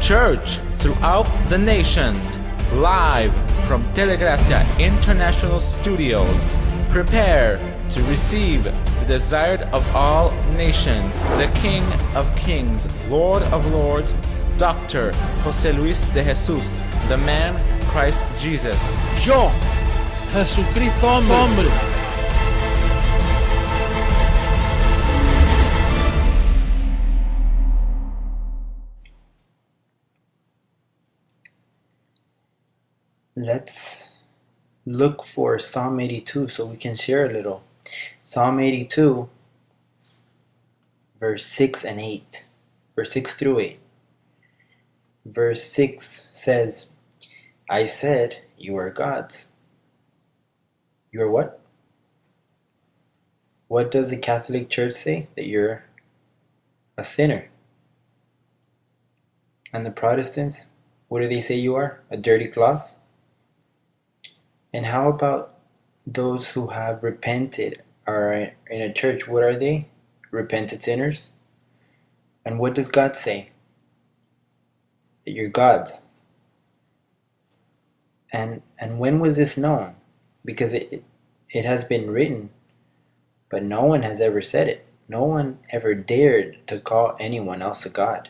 church throughout the nations, live from Telegracia International Studios. Prepare to receive the desired of all nations, the King of Kings, Lord of Lords, Dr. José Luis de Jesús, the man Christ Jesus. Yo, Jesucristo hombre. Let's look for Psalm 82 so we can share a little. Psalm 82, verse 6 and 8. Verse 6 through 8. Verse 6 says, I said, you are gods. You are what? What does the Catholic Church say? That you're a sinner. And the Protestants, what do they say you are? A dirty cloth? And how about those who have repented, are in a church? What are they? Repentant sinners? And what does God say? That you're gods. And when was this known? Because it has been written, but no one has ever said it. No one ever dared to call anyone else a god.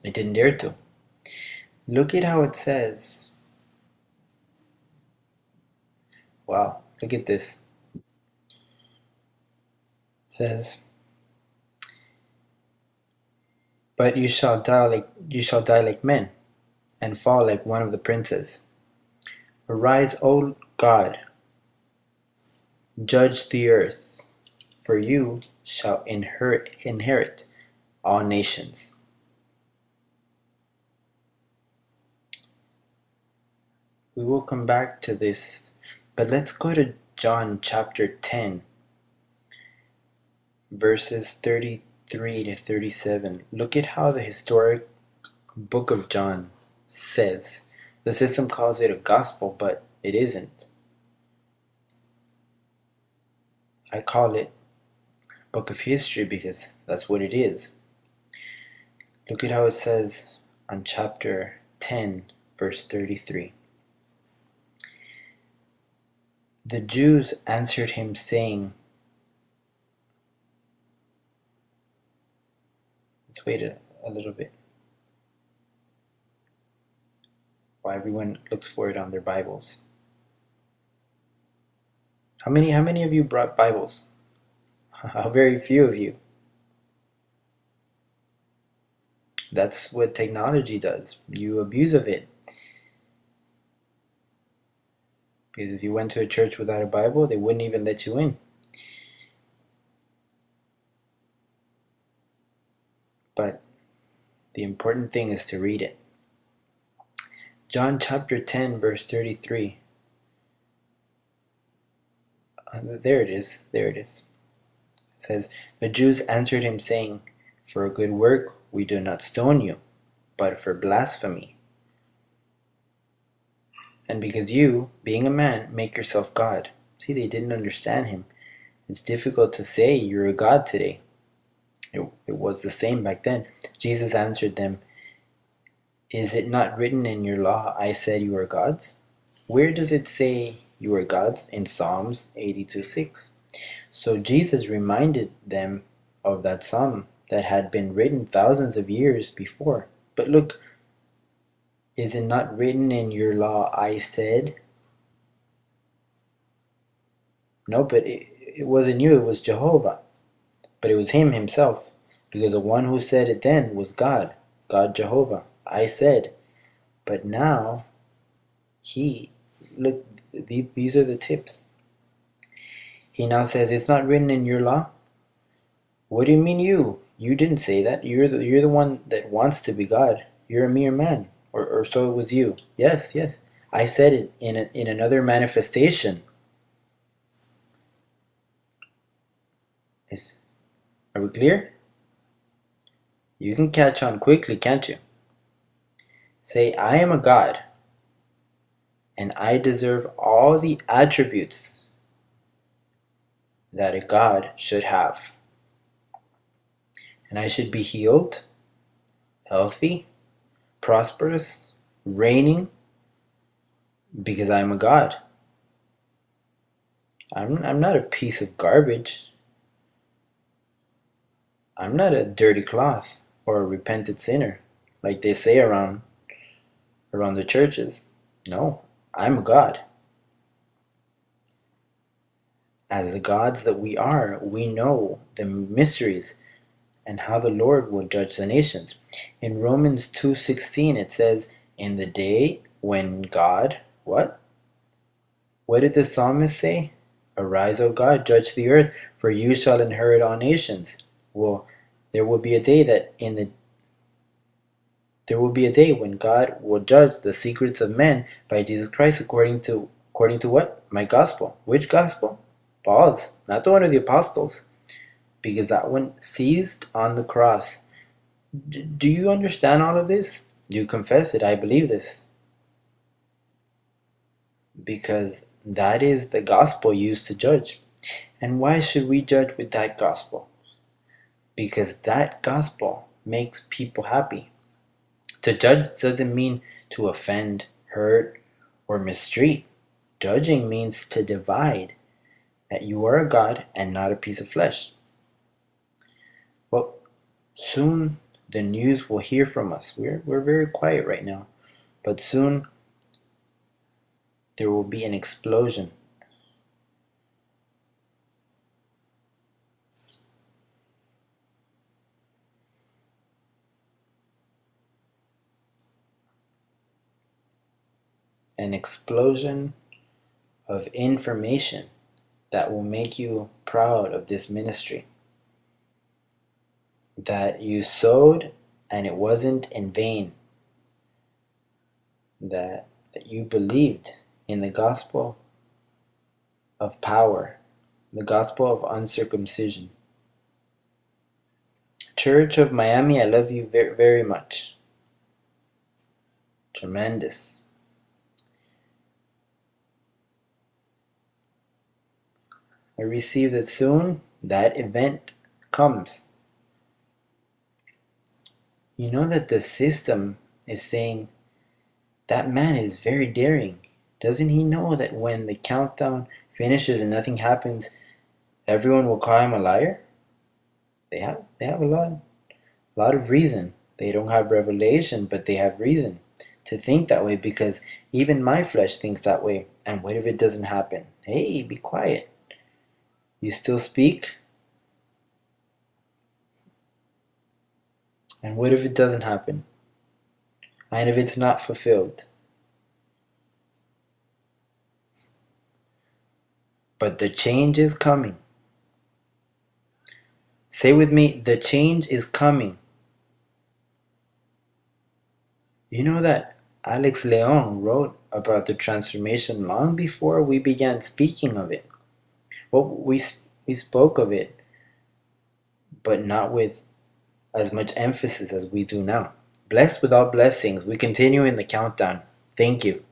It didn't dare to. Look at how it says. Wow, look at this. It says, but you shall die like men, and fall like one of the princes. Arise, O God, judge the earth, for you shall inherit all nations. We will come back to this, but let's go to John chapter 10, verses 33 to 37. Look at how the historic book of John says. The system calls it a gospel, but it isn't. I call it a book of history because that's what it is. Look at how it says on chapter 10, verse 33. The Jews answered him, saying, let's wait a little bit. While everyone looks for it on their Bibles. How many of you brought Bibles? How very few of you. That's what technology does. You abuse of it. Because if you went to a church without a Bible, they wouldn't even let you in. But the important thing is to read it. John chapter 10, verse 33. There it is. It says, the Jews answered him, saying, for a good work we do not stone you, but for blasphemy. And because you, being a man, make yourself God. See, they didn't understand him. It's difficult to say you're a God today. It was the same back then. Jesus answered them, is it not written in your law, I said you are gods? Where does it say you are gods? In Psalms 82:6. So Jesus reminded them of that psalm that had been written thousands of years before. But look, is it not written in your law, I said? No, but it wasn't you, it was Jehovah. But it was him himself, because the one who said it then was God Jehovah. I said. But now, look, these are the tips. He now says, it's not written in your law? What do you mean you? You didn't say that. You're the one that wants to be God. You're a mere man. Or so it was you. Yes. I said it in another manifestation. Are we clear? You can catch on quickly, can't you? Say, I am a God, and I deserve all the attributes that a God should have. And I should be healed, healthy, prosperous, reigning, because I'm a God. I'm not a piece of garbage. I'm not a dirty cloth or a repentant sinner, like they say around the churches. No, I'm a God. As the gods that we are, we know the mysteries and how the Lord will judge the nations. In Romans 2:16 it says, in the day when God, what? What did the psalmist say? Arise, O God, judge the earth, for you shall inherit all nations. Well, there will be a day when God will judge the secrets of men by Jesus Christ according to what? My gospel. Which gospel? Paul's, not the one of the apostles, because that one ceased on the cross. Do you understand all of this? Do you confess it? I believe this. Because that is the gospel used to judge. And why should we judge with that gospel? Because that gospel makes people happy. To judge doesn't mean to offend, hurt, or mistreat. Judging means to divide, that you are a God and not a piece of flesh. Well, soon the news will hear from us. We're very quiet right now, but soon there will be an explosion. An explosion of information that will make you proud of this ministry. That you sowed and it wasn't in vain. That you believed in the gospel of power, the gospel of uncircumcision. Church of Miami, I love you very, very much. Tremendous. I receive that soon that event comes. You know that the system is saying that man is very daring. Doesn't he know that when the countdown finishes and nothing happens, everyone will call him a liar? They have a lot of reason. They don't have revelation, but they have reason to think that way, because even my flesh thinks that way. And what if it doesn't happen? Hey, be quiet. You still speak? And what if it doesn't happen? And if it's not fulfilled? But the change is coming. Say with me, the change is coming. You know that Alex Leon wrote about the transformation long before we began speaking of it. Well, we spoke of it, but not with as much emphasis as we do now. Blessed with all blessings, we continue in the countdown. Thank you.